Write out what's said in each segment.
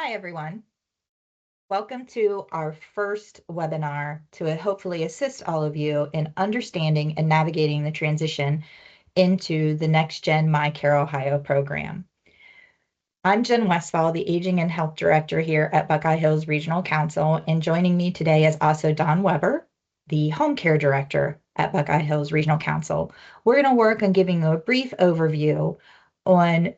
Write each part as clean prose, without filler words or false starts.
Hi, everyone. Welcome to our first webinar to hopefully assist all of you in understanding and navigating the transition into the Next Gen MyCare Ohio program. I'm Jen Westfall, the Aging and Health Director here at Buckeye Hills Regional Council, and joining me today is also Don Weber, the Home Care Director at Buckeye Hills Regional Council. We're going to work on giving you a brief overview on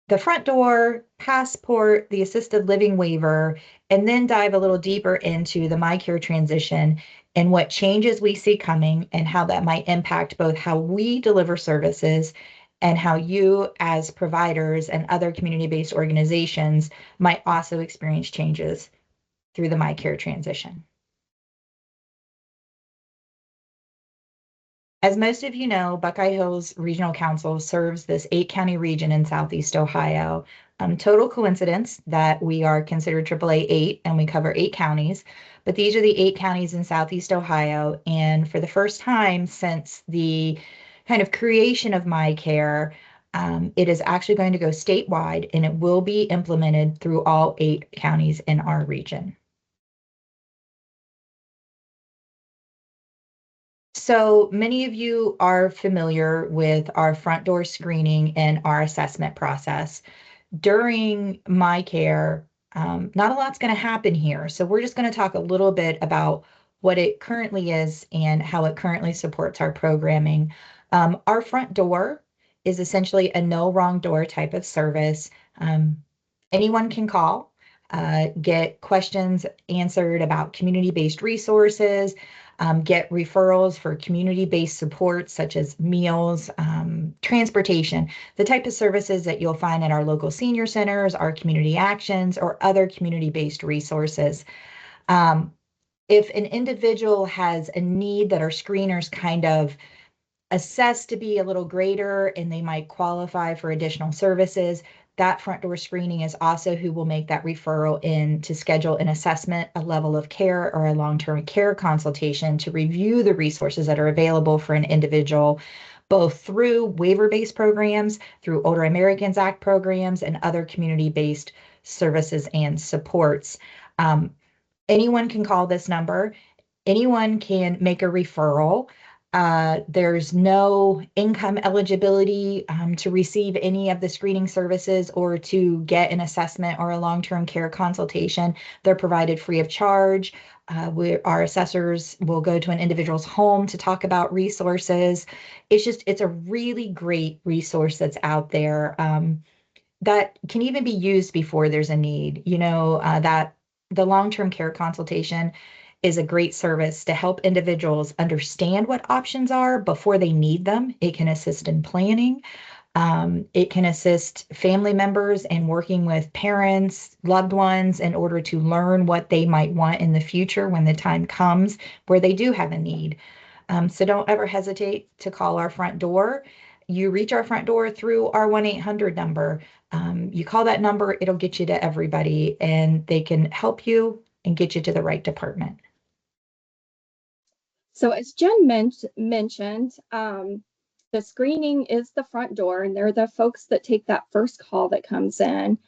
the front door, passport, the assisted living waiver, and then dive a little deeper into the MyCare transition and what changes we see coming and how that might impact both how we deliver services and how you as providers and other community-based organizations might also experience changes through the MyCare transition. As most of you know, Buckeye Hills Regional Council serves this 8-county region in Southeast Ohio. Total coincidence that we are considered AAA 8 and we cover 8 counties, but these are the 8 counties in Southeast Ohio. And for the first time since the kind of creation of MyCare, it is actually going to go statewide and it will be implemented through all 8 counties in our region. So many of you are familiar with our front door screening and our assessment process. During MyCare, not a lot's going to happen here. So we're just going to talk a little bit about what it currently is and how it currently supports our programming. Our front door is essentially a no wrong door type of service. Anyone can call, get questions answered about community-based resources, get referrals for community-based support such as meals, transportation, the type of services that you'll find at our local senior centers, our community actions, or other community-based resources. If an individual has a need that our screeners kind of assess to be a little greater and they might qualify for additional services, that front door screening is also who will make that referral in to schedule an assessment, a level of care, or a long-term care consultation to review the resources that are available for an individual, both through waiver-based programs, through Older Americans Act programs, and other community-based services and supports. Anyone can call this number. Anyone can make a referral. There's no income eligibility to receive any of the screening services or to get an assessment or a long-term care consultation. They're provided free of charge. Our assessors will go to an individual's home to talk about resources. It's a really great resource that's out there that can even be used before there's a need. That the long-term care consultation is a great service to help individuals understand what options are before they need them. It can assist in planning. It can assist family members in working with parents, loved ones, in order to learn what they might want in the future when the time comes where they do have a need. So don't ever hesitate to call our front door. You reach our front door through our 1-800 number. You call that number, it'll get you to everybody, and they can help you and get you to the right department. So as Jen mentioned, the screening is the front door, and they're the folks that take that first call that comes in.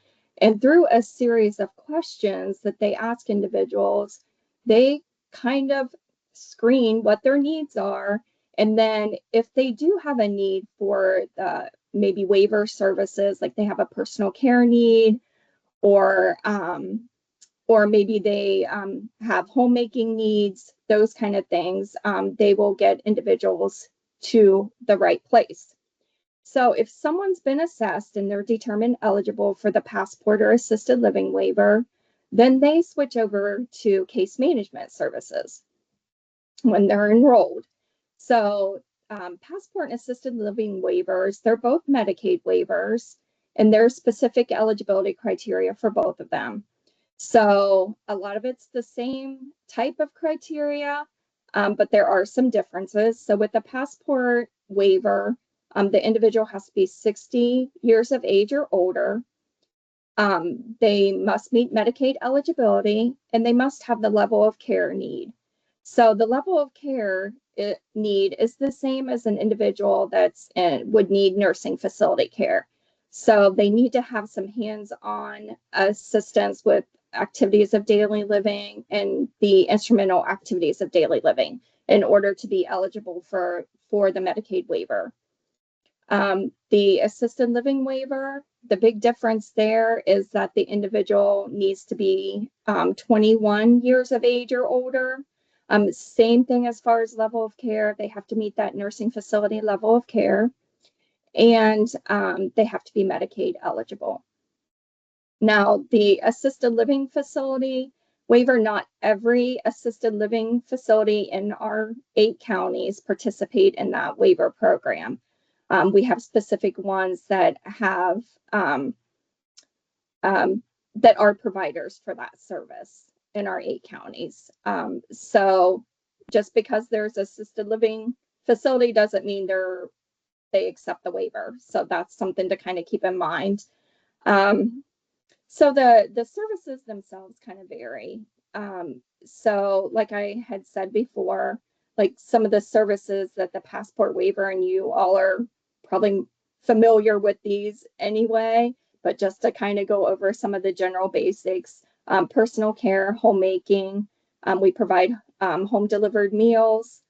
And through a series of questions that they ask individuals, they kind of screen what their needs are. And then if they do have a need for maybe waiver services, like they have a personal care need, or maybe they have homemaking needs, those kind of things, they will get individuals to the right place. So if someone's been assessed and they're determined eligible for the passport or assisted living waiver, then they switch over to case management services when they're enrolled. So passport and assisted living waivers, they're both Medicaid waivers, and there's specific eligibility criteria for both of them. So a lot of it's the same type of criteria, but there are some differences. So with the passport waiver, the individual has to be 60 years of age or older. They must meet Medicaid eligibility, and they must have the level of care need. So the level of care need is the same as an individual would need nursing facility care. So they need to have some hands-on assistance with activities of daily living and the instrumental activities of daily living in order to be eligible for the Medicaid waiver. The assisted living waiver, the big difference there is that the individual needs to be 21 years of age or older. Same thing as far as level of care. They have to meet that nursing facility level of care, and they have to be Medicaid eligible. Now, the assisted living facility waiver, not every assisted living facility in our 8 counties participate in that waiver program. We have specific ones that have that are providers for that service in our 8 counties. So just because there's assisted living facility doesn't mean they accept the waiver. So that's something to kind of keep in mind. So the services themselves kind of vary. So like I had said before, like some of the services that the passport waiver, and you all are probably familiar with these anyway, but just to kind of go over some of the general basics, personal care, homemaking. We provide home delivered meals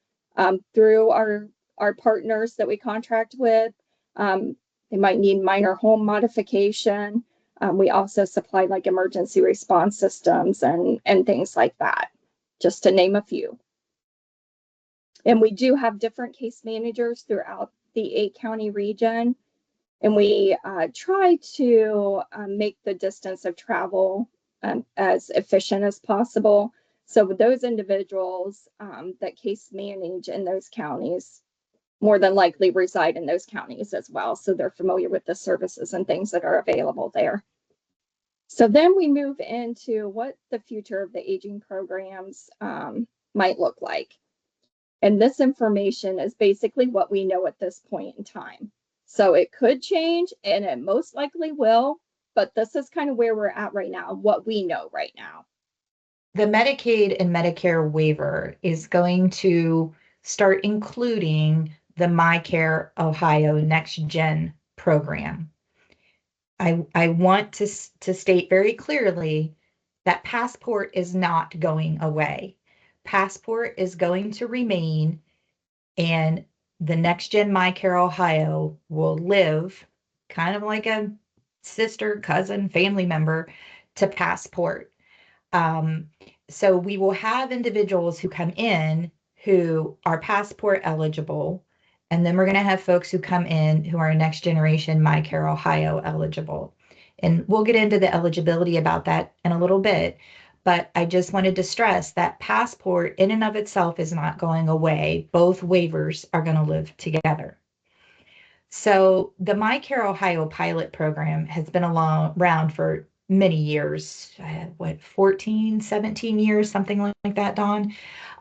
through our partners that we contract with. They might need minor home modification. We also supply like emergency response systems and things like that, just to name a few. And we do have different case managers throughout the 8-county region. And we try to make the distance of travel as efficient as possible. So with those individuals that case manage in those counties, more than likely reside in those counties as well. So they're familiar with the services and things that are available there. So then we move into what the future of the aging programs might look like. And this information is basically what we know at this point in time. So it could change, and it most likely will, but this is kind of where we're at right now, what we know right now. The Medicaid and Medicare waiver is going to start including the MyCare Ohio Next Gen program. I want to state very clearly that Passport is not going away. Passport is going to remain, and the Next Gen MyCare Ohio will live kind of like a sister, cousin, family member to Passport. So we will have individuals who come in who are passport eligible, and then we're going to have folks who come in who are next generation MyCare Ohio eligible. And we'll get into the eligibility about that in a little bit. But I just wanted to stress that passport in and of itself is not going away. Both waivers are going to live together. So the MyCare Ohio pilot program has been around for many years, 14, 17 years, something like that, Dawn?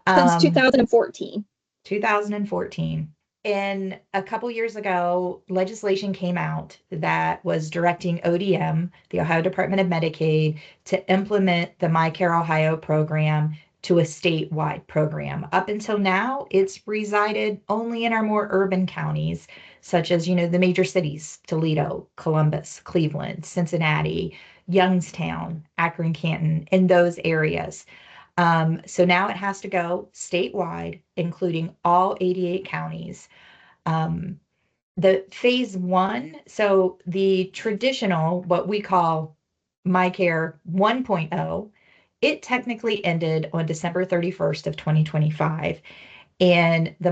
Since 2014. 2014. And a couple years ago, legislation came out that was directing ODM, the Ohio Department of Medicaid, to implement the MyCare Ohio program to a statewide program. Up until now, it's resided only in our more urban counties, such as, the major cities, Toledo, Columbus, Cleveland, Cincinnati, Youngstown, Akron, Canton, in those areas. So now it has to go statewide, including all 88 counties. The phase 1, so the traditional, what we call MyCare 1.0, it technically ended on December 31st of 2025. And the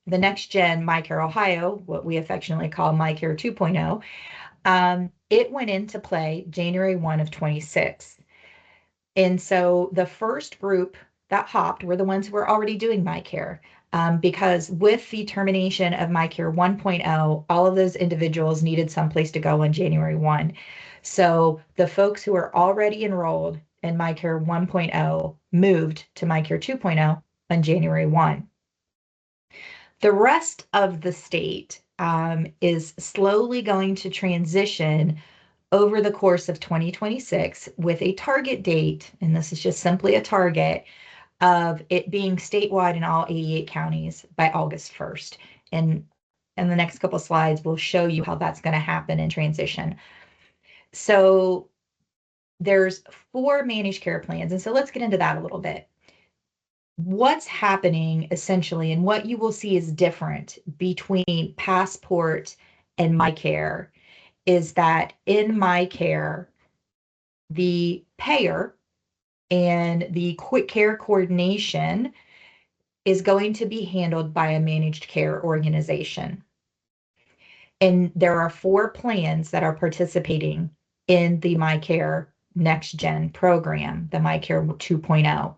next gen MyCare Ohio, what we affectionately call MyCare 2.0, it went into play January 1 of 26. And so the first group that hopped were the ones who were already doing MyCare. Because with the termination of MyCare 1.0, all of those individuals needed someplace to go on January 1. So the folks who are already enrolled in MyCare 1.0 moved to MyCare 2.0 on January 1. The rest of the state is slowly going to transition over the course of 2026 with a target date, and this is just simply a target, of it being statewide in all 88 counties by August 1st. And in the next couple slides, we'll show you how that's going to happen in transition. So there's 4 managed care plans. And so let's get into that a little bit. What's happening essentially, and what you will see is different between Passport and MyCare, is that in MyCare, the payer and the quick care coordination is going to be handled by a managed care organization. And there are 4 plans that are participating in the MyCare Next Gen program, the MyCare 2.0.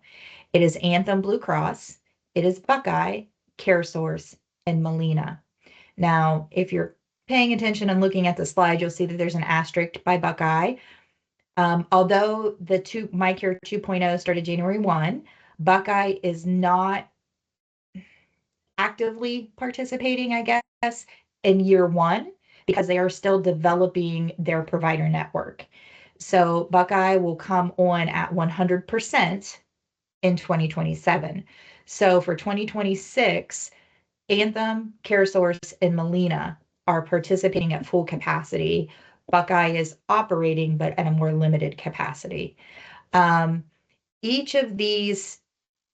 It is Anthem Blue Cross, it is Buckeye, CareSource, and Molina. Now, if you're paying attention and looking at the slide, you'll see that there's an asterisk by Buckeye. Although the MyCare 2.0 started January 1, Buckeye is not actively participating, I guess, in year 1 because they are still developing their provider network. So Buckeye will come on at 100% in 2027. So for 2026, Anthem, CareSource, and Molina are participating at full capacity. Buckeye is operating, but at a more limited capacity. Each of these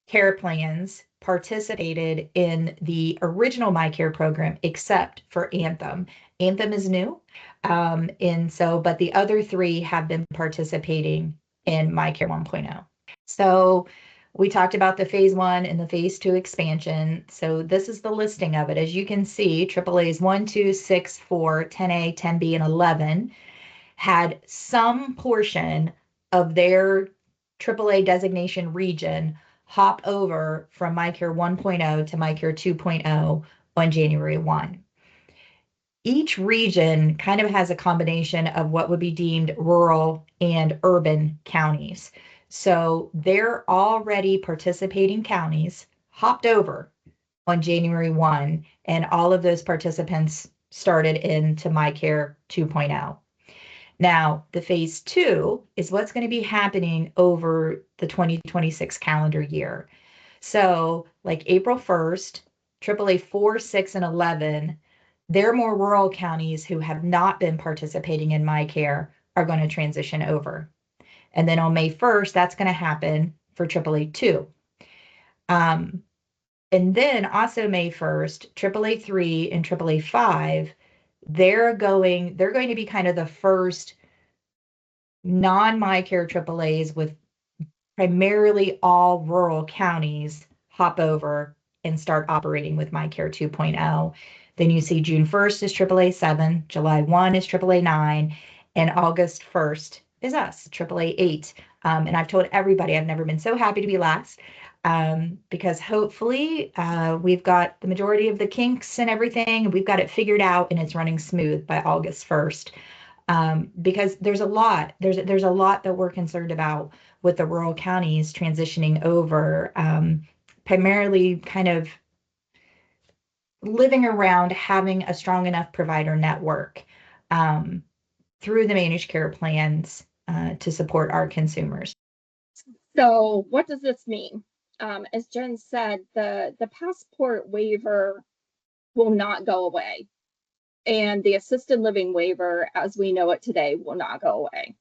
care plans participated in the original MyCare program, except for Anthem. Anthem is new. But the other 3 have been participating in MyCare 1.0. So we talked about the phase 1 and the phase 2 expansion. So this is the listing of it. As you can see, AAA's 1, 2, 6, 4, 10A, 10B, and 11 had some portion of their AAA designation region hop over from MyCare 1.0 to MyCare 2.0 on January 1. Each region kind of has a combination of what would be deemed rural and urban counties. So their already participating counties hopped over on January 1, and all of those participants started into MyCare 2.0. Now, the phase 2 is what's going to be happening over the 2026 calendar year. So like April 1st, AAA 4, 6, and 11, their more rural counties who have not been participating in MyCare are going to transition over. And then on May 1st, that's going to happen for AAA 2. And then also May 1st, AAA 3 and AAA 5, they're going to be kind of the first non-MyCare AAAs with primarily all rural counties hop over and start operating with MyCare 2.0. Then you see June 1st is AAA 7, July 1 is AAA 9, and August 1st is us, AAA 8. And I've told everybody I've never been so happy to be last because hopefully we've got the majority of the kinks and everything. We've got it figured out and it's running smooth by August 1st. Because there's a lot that we're concerned about with the rural counties transitioning over, primarily kind of living around having a strong enough provider network through the managed care plans to support our consumers. So what does this mean? As Jen said, the passport waiver will not go away. And the assisted living waiver, as we know it today, will not go away.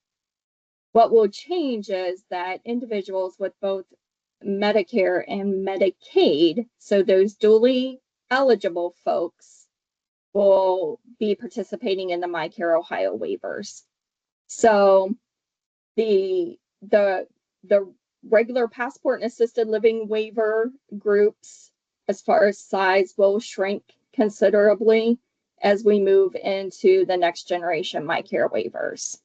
What will change is that individuals with both Medicare and Medicaid, so those duly eligible folks, will be participating in the MyCare Ohio waivers. So the regular passport and assisted living waiver groups, as far as size, will shrink considerably as we move into the next generation MyCare waivers.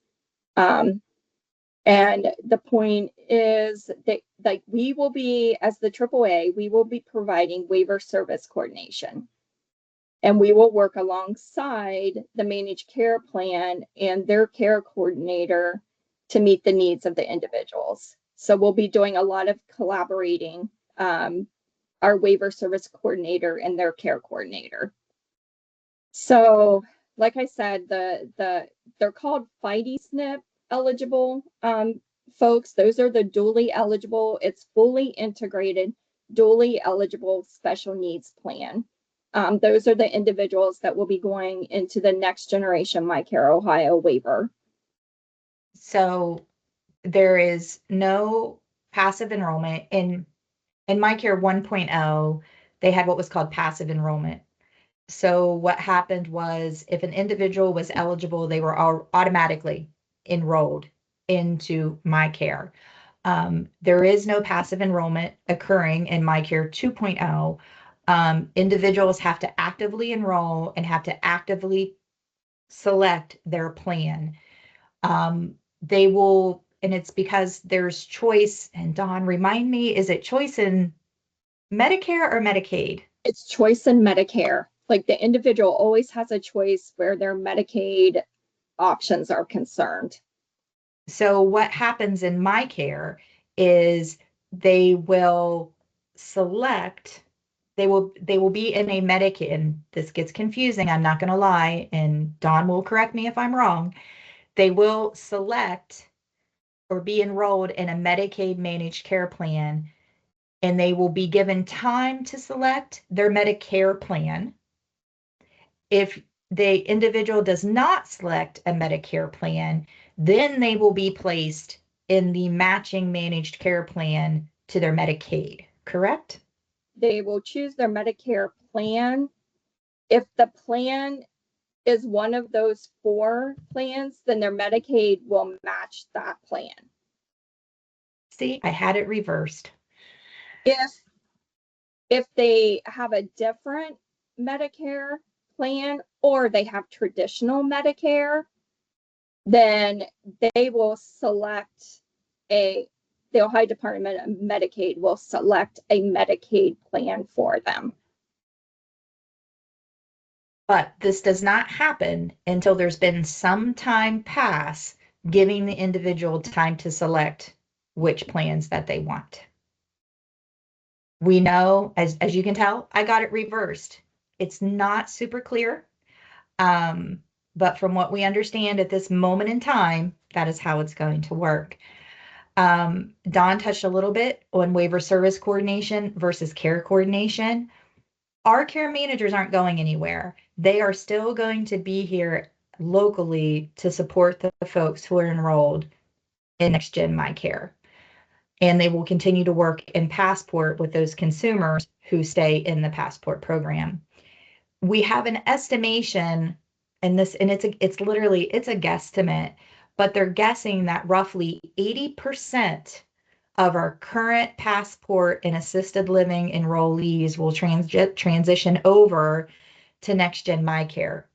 And the point is that, like, we will be, as the AAA, we will be providing waiver service coordination. And we will work alongside the managed care plan and their care coordinator to meet the needs of the individuals. So we'll be doing a lot of collaborating, our waiver service coordinator and their care coordinator. So, like I said, they're called FIDE-SNP eligible folks. Those are the dually eligible. It's fully integrated, dually eligible special needs plan. Those are the individuals that will be going into the next generation MyCare Ohio waiver. So there is no passive enrollment in MyCare 1.0. They had what was called passive enrollment. So what happened was if an individual was eligible, they were automatically enrolled into MyCare. There is no passive enrollment occurring in MyCare 2.0. Individuals have to actively enroll and have to actively select their plan. They will, and it's because there's choice. And Dawn, remind me, is it choice in Medicare or Medicaid? It's choice in Medicare. Like the individual always has a choice where their Medicaid options are concerned. So what happens in MyCare is they will select, they will be in a Medicaid, and this gets confusing, I'm not going to lie, and Dawn will correct me if I'm wrong. They will select or be enrolled in a Medicaid managed care plan, and they will be given time to select their Medicare plan. If the individual does not select a Medicare plan, then they will be placed in the matching managed care plan to their Medicaid, correct? They will choose their Medicare plan. If the plan is one of those 4 plans, then their Medicaid will match that plan. See, I had it reversed. If they have a different Medicare plan or they have traditional Medicare, then they will select the Ohio Department of Medicaid will select a Medicaid plan for them. But this does not happen until there's been some time pass, giving the individual time to select which plans that they want. We know, as you can tell, I got it reversed. It's not super clear. But from what we understand at this moment in time, that is how it's going to work. Dawn touched a little bit on waiver service coordination versus care coordination. Our care managers aren't going anywhere. They are still going to be here locally to support the folks who are enrolled in Next Gen MyCare. And they will continue to work in Passport with those consumers who stay in the Passport program. We have an estimation, and it's literally a guesstimate, but they're guessing that roughly 80% of our current Passport and assisted living enrollees will transition over to Next Gen MyCare.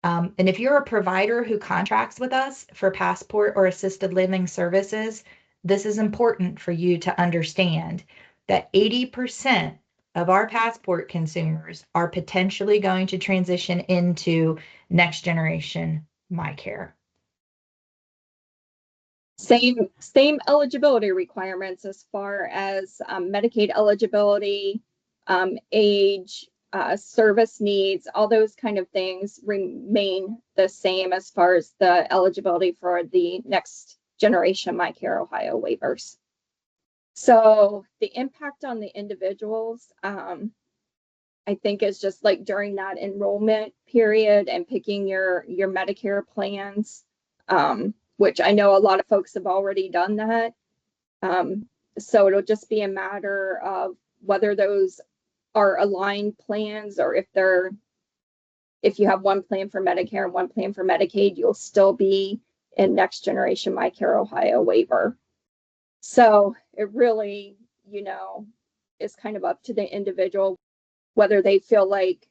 And if you're a provider who contracts with us for Passport or assisted living services, this is important for you to understand that 80% of our Passport consumers are potentially going to transition into Next Generation MyCare. Same eligibility requirements as far as Medicaid eligibility, age, service needs, all those kind of things remain the same as far as the eligibility for the Next Generation MyCare Ohio waivers. So the impact on the individuals, I think is just like during that enrollment period and picking your Medicare plans, which I know a lot of folks have already done that. So it'll just be a matter of whether those are aligned plans or if you have one plan for Medicare and one plan for Medicaid, you'll still be in Next Generation MyCare Ohio waiver. So it really, is kind of up to the individual whether they feel like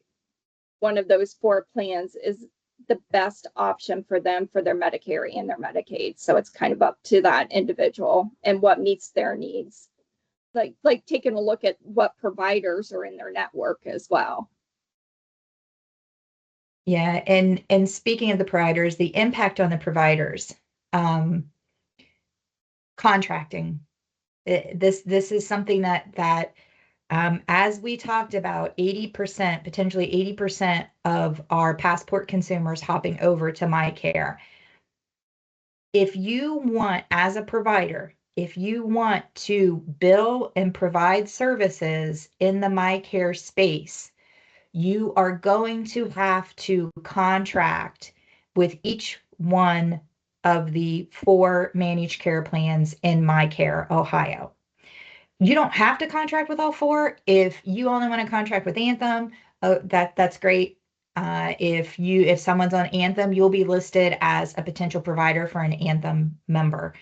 one of those 4 plans is the best option for them for their Medicare and their Medicaid. So it's kind of up to that individual and what meets their needs. Like taking a look at what providers are in their network as well. Yeah, and speaking of the providers, the impact on the providers, contracting. This is something that as we talked about, 80%, potentially 80% of our Passport consumers hopping over to MyCare. If you want, as a provider, if you want to bill and provide services in the MyCare space, you are going to have to contract with each one of the 4 managed care plans in MyCare Ohio. You don't have to contract with all 4. If you only want to contract with Anthem, that's great. If someone's on Anthem, you'll be listed as a potential provider for an Anthem member.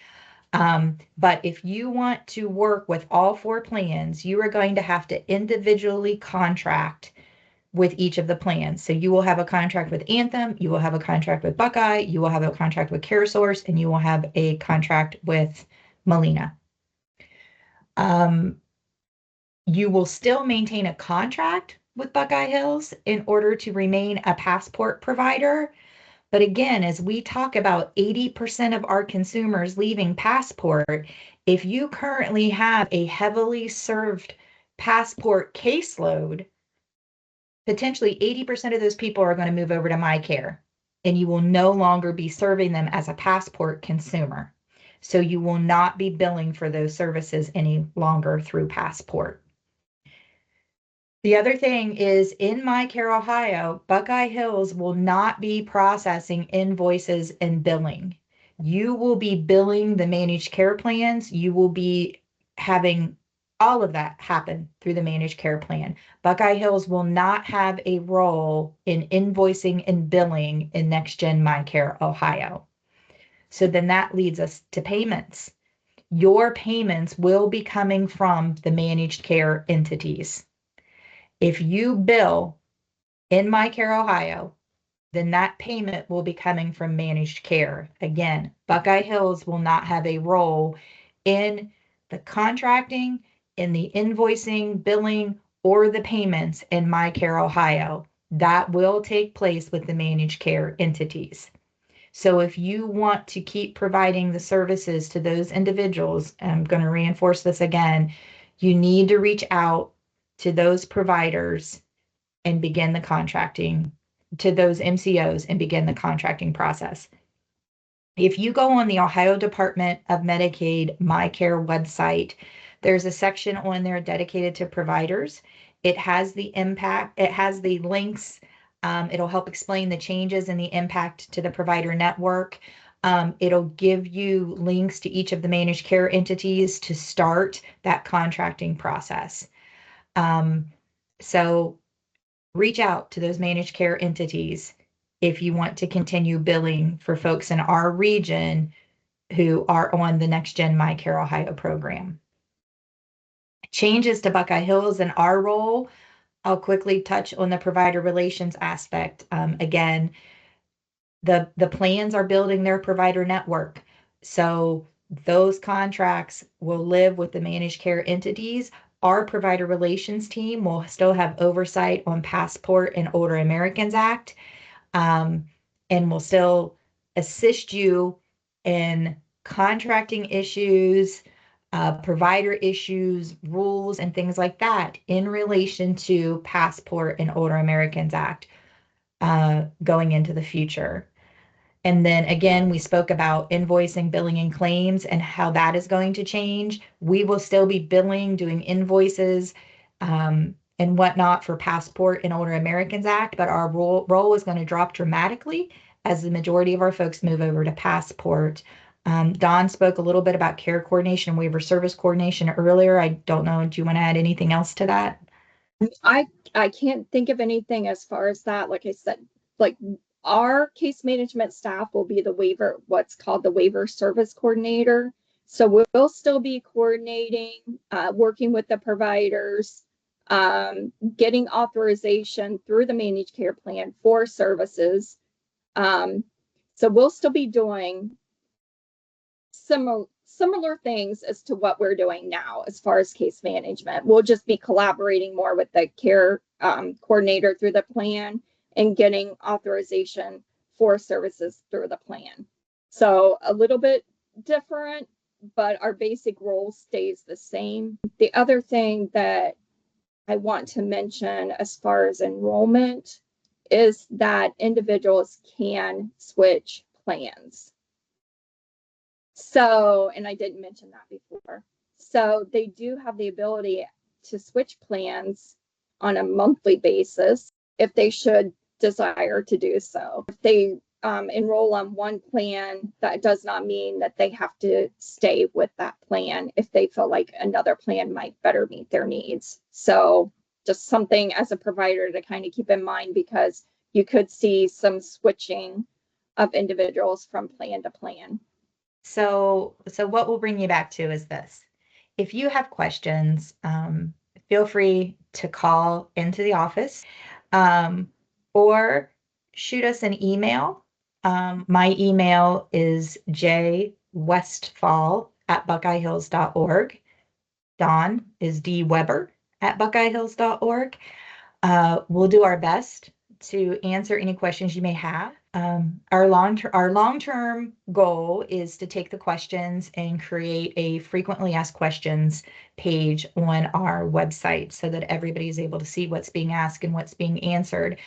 But if you want to work with all 4 plans, you are going to have to individually contract with each of the plans. So you will have a contract with Anthem, you will have a contract with Buckeye, you will have a contract with CareSource, and you will have a contract with Molina. You will still maintain a contract with Buckeye Hills in order to remain a passport provider. But again, as we talk about 80% of our consumers leaving passport, if you currently have a heavily served passport caseload, potentially 80% of those people are going to move over to MyCare, and you will no longer be serving them as a passport consumer. So you will not be billing for those services any longer through passport. The other thing is in MyCare Ohio, Buckeye Hills will not be processing invoices and billing. You will be billing the managed care plans. You will be having all of that happen through the managed care plan. Buckeye Hills will not have a role in invoicing and billing in Next Gen MyCare Ohio. So then that leads us to payments. Your payments will be coming from the managed care entities. If you bill in MyCare Ohio, then that payment will be coming from managed care. Again, Buckeye Hills will not have a role in the contracting, in the invoicing, billing, or the payments in MyCare Ohio. That will take place with the managed care entities. So if you want to keep providing the services to those individuals, I'm going to reinforce this again, you need to reach out to those providers and begin the contracting, to those MCOs and begin the contracting process. If you go on the Ohio Department of Medicaid MyCare website, there's a section on there dedicated to providers. It has the links. It'll help explain the changes and the impact to the provider network. It'll give you links to each of the managed care entities to start that contracting process. So reach out to those managed care entities if you want to continue billing for folks in our region who are on the Next Gen MyCare Ohio program. Changes to Buckeye Hills and our role, I'll quickly touch on the provider relations aspect. Again, the plans are building their provider network. So those contracts will live with the managed care entities. Our provider relations team will still have oversight on Passport and Older Americans Act, and will still assist you in contracting issues, provider issues, rules, and things like that in relation to Passport and Older Americans Act going into the future. And then again, we spoke about invoicing, billing, and claims and how that is going to change. We will still be billing, doing invoices, and whatnot for Passport and Older Americans Act, but our role is going to drop dramatically as the majority of our folks move over to Passport. Dawn spoke a little bit about care coordination and waiver service coordination earlier. I don't know, do you want to add anything else to that? I can't think of anything as far as that. Like I said, like our case management staff will be what's called the waiver service coordinator. So we'll still be coordinating, working with the providers, getting authorization through the managed care plan for services. So we'll still be doing similar things as to what we're doing now as far as case management. We'll just be collaborating more with the care coordinator through the plan and getting authorization for services through the plan. So a little bit different, but our basic role stays the same. The other thing that I want to mention as far as enrollment is that individuals can switch plans. So, and I didn't mention that before. So they do have the ability to switch plans on a monthly basis. if they should desire to do so. If they enroll on one plan, that does not mean that they have to stay with that plan if they feel like another plan might better meet their needs. So just something as a provider to kind of keep in mind, because you could see some switching of individuals from plan to plan. So what we'll bring you back to is this. If you have questions, feel free to call into the office, or shoot us an email. My email is jwestfall@buckeyehills.org. Dawn is dweber@buckeyehills.org. We'll do our best to answer any questions you may have. Our long-term goal is to take the questions and create a frequently asked questions page on our website so that everybody is able to see what's being asked and what's being answered.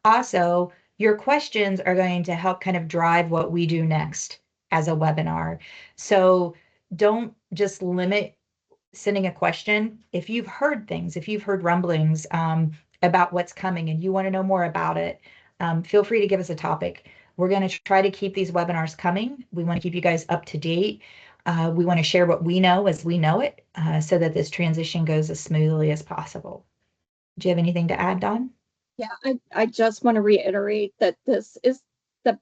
Also, your questions are going to help kind of drive what we do next as a webinar. So don't just limit sending a question. If you've heard things, if you've heard rumblings about what's coming and you want to know more about it, feel free to give us a topic. We're going to try to keep these webinars coming. We want to keep you guys up to date. We want to share what we know as we know it, so that this transition goes as smoothly as possible. Do you have anything to add, Dawn? Yeah, I just want to reiterate that this is the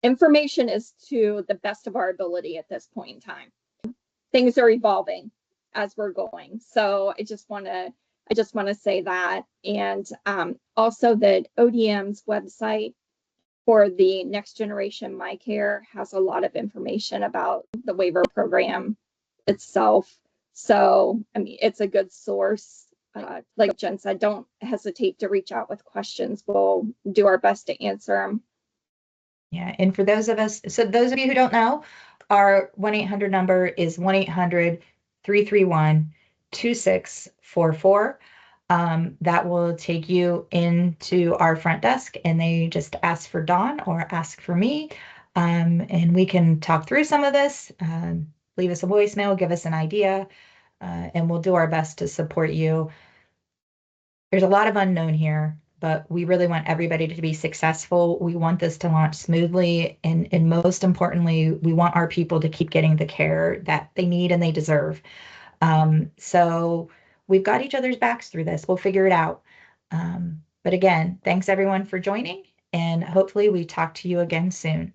information is to the best of our ability at this point in time. Things are evolving as we're going. So I just want to say that. And also that ODM's website for the next generation MyCare has a lot of information about the waiver program itself. So, I mean, it's a good source. Like Jen said, don't hesitate to reach out with questions. We'll do our best to answer them. Yeah, and for those of you who don't know, our 1-800 number is 1-800-331-2644. That will take you into our front desk, and they just ask for Dawn or ask for me, and we can talk through some of this. Leave us a voicemail, give us an idea, and we'll do our best to support you. There's a lot of unknown here, but we really want everybody to be successful. We want this to launch smoothly, and most importantly, we want our people to keep getting the care that they need and they deserve. So we've got each other's backs through this. We'll figure it out. But again, thanks everyone for joining, and hopefully we talk to you again soon.